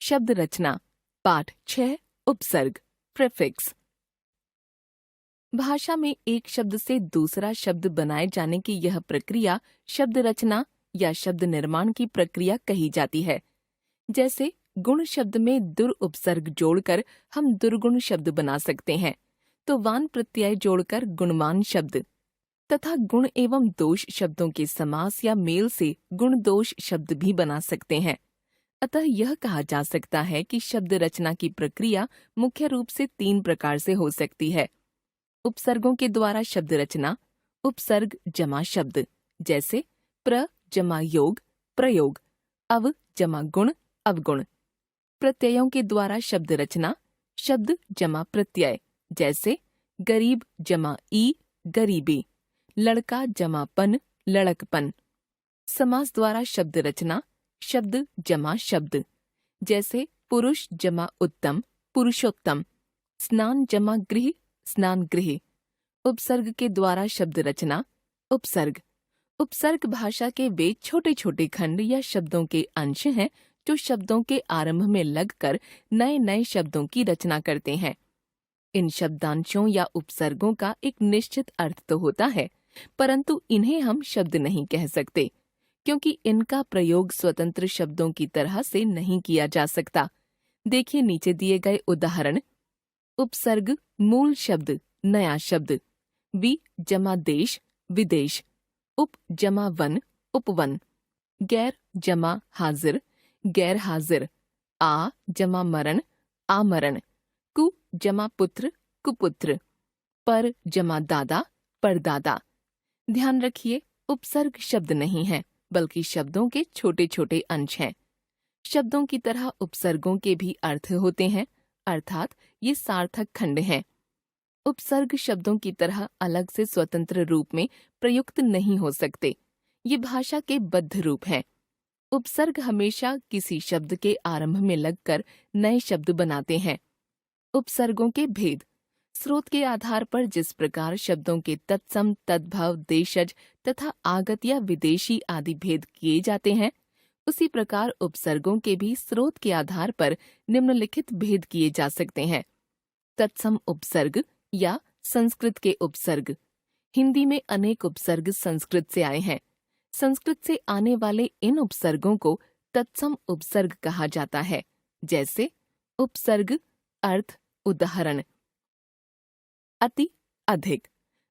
शब्द रचना पाठ 6 उपसर्ग प्रीफिक्स। भाषा में एक शब्द से दूसरा शब्द बनाए जाने की यह प्रक्रिया शब्द रचना या शब्द निर्माण की प्रक्रिया कही जाती है। जैसे गुण शब्द में दुर उपसर्ग जोड़कर हम दुर्गुण शब्द बना सकते हैं, तो वान प्रत्यय जोड़कर गुणवान शब्द तथा गुण एवं दोष शब्दों के समास या मेल से गुण दोष शब्द भी बना सकते हैं। अतः यह कहा जा सकता है कि शब्द रचना की प्रक्रिया मुख्य रूप से 3 प्रकार से हो सकती है। उपसर्गों के द्वारा शब्द रचना, उपसर्ग जमा शब्द जैसे प्र जमा योग प्रयोग, अव जमा गुण अवगुण। प्रत्ययों के द्वारा शब्द रचना, शब्द जमा प्रत्यय जैसे गरीब जमा ई गरीबी, लड़का जमा पन लड़कपन। समास द्वारा शब्द रचना, शब्द जमा शब्द जैसे पुरुष जमा उत्तम पुरुषोत्तम, स्नान जमा गृह स्नान गृह। उपसर्ग के द्वारा शब्द रचना, उपसर्ग। उपसर्ग भाषा के वे छोटे छोटे खंड या शब्दों के अंश हैं जो शब्दों के आरंभ में लगकर नए नए शब्दों की रचना करते हैं। इन शब्दांशों या उपसर्गों का एक निश्चित अर्थ तो होता है, परंतु इन्हें हम शब्द नहीं कह सकते, क्योंकि इनका प्रयोग स्वतंत्र शब्दों की तरह से नहीं किया जा सकता। देखिए नीचे दिए गए उदाहरण। उपसर्ग मूल शब्द नया शब्द, वि जमा देश विदेश, उप जमा वन उपवन, गैर जमा हाजिर गैर हाजिर, आ जमा मरण आमरण, कु जमा पुत्र कुपुत्र, पर जमा दादा परदादा। ध्यान रखिए, उपसर्ग शब्द नहीं है बल्कि शब्दों के छोटे छोटे अंश हैं। शब्दों की तरह उपसर्गों के भी अर्थ होते हैं, अर्थात ये सार्थक खंड हैं। उपसर्ग शब्दों की तरह अलग से स्वतंत्र रूप में प्रयुक्त नहीं हो सकते, ये भाषा के बद्ध रूप हैं। उपसर्ग हमेशा किसी शब्द के आरंभ में लगकर नए शब्द बनाते हैं। उपसर्गों के भेद। स्रोत के आधार पर जिस प्रकार शब्दों के तत्सम तद्भव देशज तथा आगत या विदेशी आदि भेद किए जाते हैं, उसी प्रकार उपसर्गों के भी स्रोत के आधार पर निम्नलिखित भेद किए जा सकते हैं। तत्सम उपसर्ग या संस्कृत के उपसर्ग। हिंदी में अनेक उपसर्ग संस्कृत से आए हैं। संस्कृत से आने वाले इन उपसर्गों को तत्सम उपसर्ग कहा जाता है। जैसे उपसर्ग अर्थ उदाहरण अति अधिक,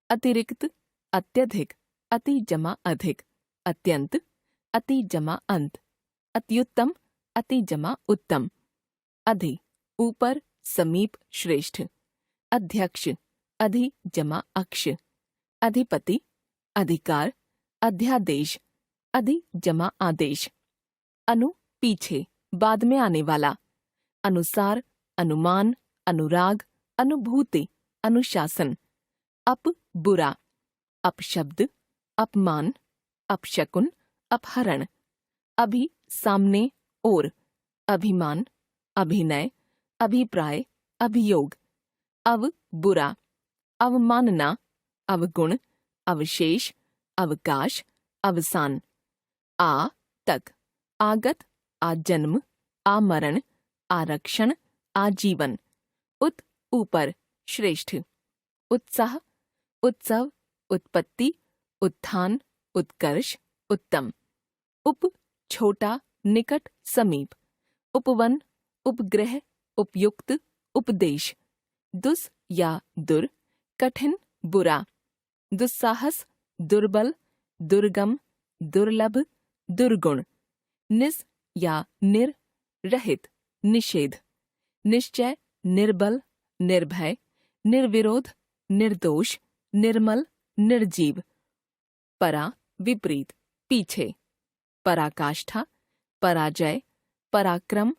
अतिरिक्त अत्यधिक, अति जमा अधिक, अत्यंत अति जमा अंत, अत्युत्तम अति जमा उत्तम, अधि ऊपर समीप श्रेष्ठ, अध्यक्ष अधि जमा अक्ष, अधिपति अधिकार अध्यादेश, अधि जमा आदेश, अनु पीछे बाद में आने वाला, अनुसार अनुमान अनुराग अनुभूति अनुशासन, अप बुरा, अपशब्द अपमान अपशकुन अपहरण, अभि सामने और, अभिमान अभिनय अभिप्राय अभियोग, अव बुरा अवमानना अवगुण अवशेष अवकाश अवसान, आ तक आगत आजन्म आमरण आरक्षण आजीवन, उत ऊपर श्रेष्ठ, उत्साह उत्सव उत्पत्ति उत्थान उत्कर्ष उत्तम, उप छोटा निकट समीप, उपवन उपग्रह उपयुक्त उपदेश, दुस या दुर कठिन बुरा, दुस्साहस दुर्बल दुर्गम दुर्लभ दुर्गुण, निस या निर रहित निषेध, निश्चय निर्बल निर्भय निर्विरोध निर्दोष निर्मल निर्जीव, परा विपरीत पीछे, पराकाष्ठा पराजय पराक्रम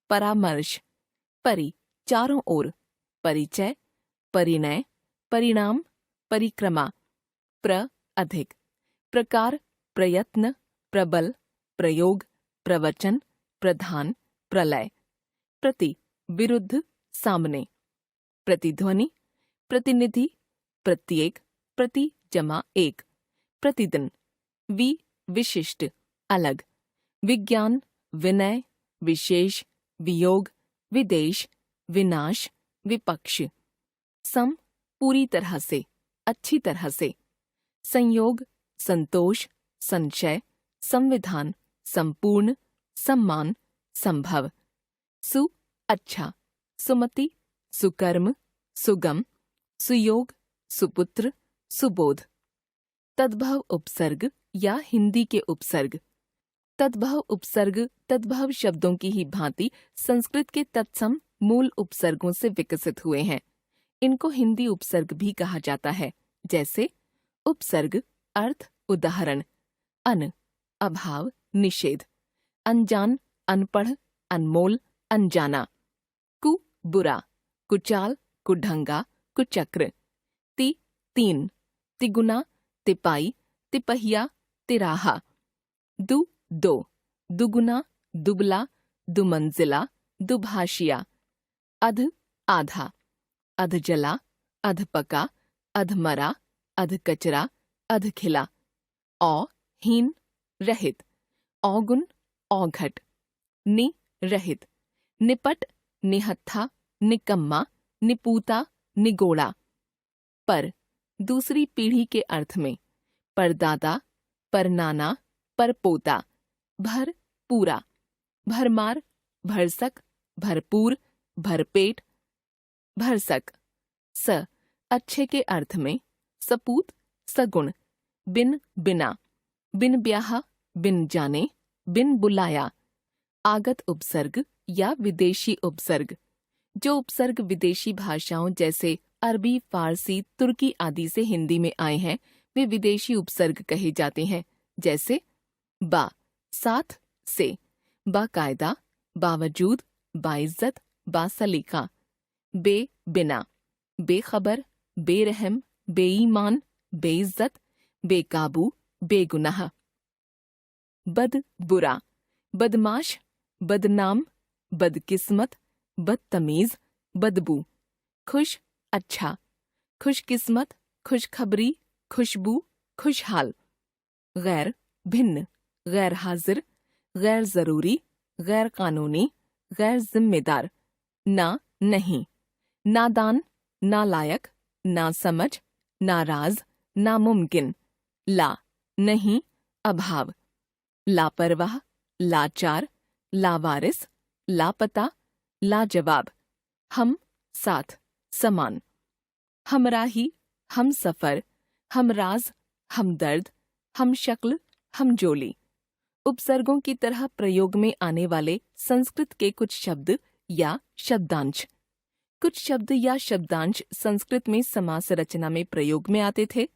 परामर्श, परि चारों ओर, परिचय परिणय परिणाम परिक्रमा, प्र अधिक, प्रकार प्रयत्न प्रबल प्रयोग प्रवचन प्रधान प्रलय, प्रति विरुद्ध सामने, प्रतिध्वनि प्रतिनिधि प्रत्येक प्रति जमा एक, प्रतिदिन, वि विशिष्ट अलग, विज्ञान विनय विशेष वियोग, विदेश, विनाश, विपक्ष। सम, पूरी तरह से, अच्छी तरह से। संयोग, संतोष, संशय, संविधान, संपूर्ण, सम्मान, संभव। सु, अच्छा, सुमति, सुकर्म, सुगम, सुयोग, सुपुत्र, सुबोध। तद्भव उपसर्ग या हिंदी के उपसर्ग। तद्भव उपसर्ग तद्भव शब्दों की ही भांति संस्कृत के तत्सम मूल उपसर्गों से विकसित हुए हैं। इनको हिंदी उपसर्ग भी कहा जाता है, जैसे उपसर्ग, अर्थ, उदाहरण। अन, अभाव, निषेध। अनजान, अनपढ़, अनमोल, अनजाना। कु, बुरा, कुचाल, कुढंगा, कुचक्र। ति, तीन। तिगुना, तिपाई, तिपहिया, तिराहा। दु, दो। दुगुना, दुबला, दुमंजिला, दुभाषिया। अध, आधा। अधजला, अधपका, अधमरा, अधकचरा, अधखिला। औ, हीन, रहित। औगुन, औघट। नि, रहित। निपट, निहत्था, निकम्मा, निपूता, निगोड़ा। पर, दूसरी पीढ़ी के अर्थ में। परदादा, परनाना, परपोता। भर, पूरा। भरमार, भरसक, भरपूर, भरपेट, भरसक। स, अच्छे के अर्थ में। सपूत, सगुण। बिन, बिना। बिन ब्याहा, बिन जाने, बिन बुलाया। आगत उपसर्ग या विदेशी उपसर्ग। जो उपसर्ग विदेशी भाषाओं जैसे अरबी, फारसी, तुर्की आदि से हिंदी में आए हैं, वे विदेशी उपसर्ग कहे जाते हैं, जैसे बा, साथ, से। बाकायदा, बावजूद, बाइज्जत, बासलीका। बे, बिना। बेखबर, बेरहम, बेईमान, बेइज्जत, बेकाबू, बेगुनाह। बद, बुरा। बदमाश, बदनाम, बदकिस्मत, बदतमीज, बदबू। खुश, अच्छा। खुशकिस्मत, खुशखबरी, खुशबू, खुशहाल। गैर, भिन्न, गैर हाजिर, गैर जरूरी, गैर कानूनी, गैर जिम्मेदार। ना, नहीं। नादान, नालायक, नासमझ, नाराज, नामुमकिन। ला, नहीं, अभाव। लापरवाह, लाचार, लावारिस, लापता, लाजवाब। हम, साथ, समान। हमराही, हम सफर, हमराज, हमदर्द, हमशक्ल, हमजोली। उपसर्गों की तरह प्रयोग में आने वाले संस्कृत के कुछ शब्द या शब्दांश। कुछ शब्द या शब्दांश संस्कृत में समास रचना में प्रयोग में आते थे,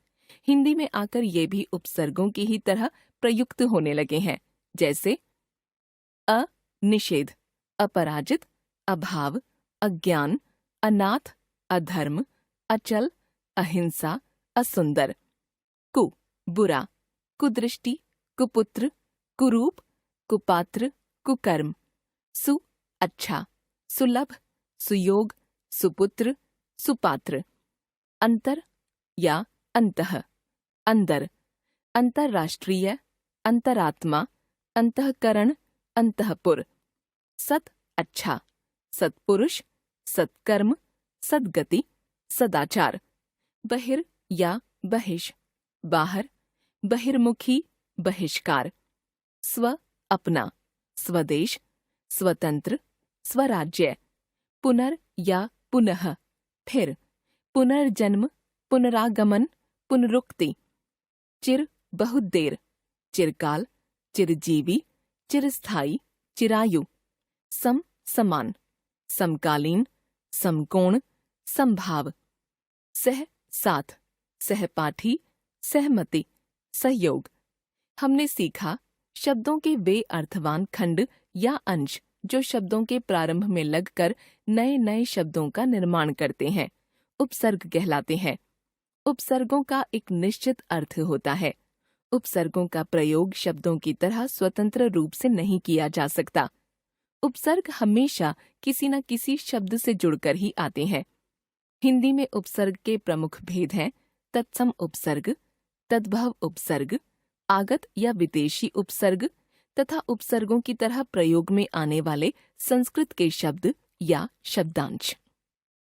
हिंदी में आकर ये भी उपसर्गों की ही तरह प्रयुक्त होने लगे हैं, जैसे अ, निषेध, अपराजित, अभाव, अज्ञान, अनाथ, अधर्म, अचल, अहिंसा, असुंदर। कु, बुरा, कुदृष्टि, कुपुत्र, कुरूप, कुपात्र, कुकर्म। सु, अच्छा, सुलभ, सुयोग, सुपुत्र, सुपात्र। अंतर या अंतः, अंदर। अंतर्राष्ट्रीय, अंतरात्मा, अंतःकरण, अंतःपुर। सत, अच्छा, सत्पुरुष, सत्कर्म, सद्गति, सदाचार। बहिर या बहिष, बाहर, बहिर्मुखी, बहिष्कार। स्व, अपना, स्वदेश, स्वतंत्र, स्वराज्य। पुनर या पुनः, फिर, पुनर्जन्म, पुनरागमन, पुनरुक्ति। चिर, बहुत देर, चिरकाल, चिरजीवी, चिरस्थायी, चिरायु। सम, समान, समकालीन, समकोण, संभाव। सह, साथ, सहपाठी, सहमति, सहयोग। हमने सीखा शब्दों के वे अर्थवान खंड या अंश जो शब्दों के प्रारंभ में लगकर नए नए शब्दों का निर्माण करते हैं, उपसर्ग कहलाते हैं। उपसर्गों का एक निश्चित अर्थ होता है। उपसर्गों का प्रयोग शब्दों की तरह स्वतंत्र रूप से नहीं किया जा सकता। उपसर्ग हमेशा किसी न किसी शब्द से जुड़कर ही आते हैं। हिंदी में उपसर्ग के प्रमुख भेद हैं तत्सम उपसर्ग, तद्भव उपसर्ग, आगत या विदेशी उपसर्ग, तथा उपसर्गों की तरह प्रयोग में आने वाले संस्कृत के शब्द या शब्दांश।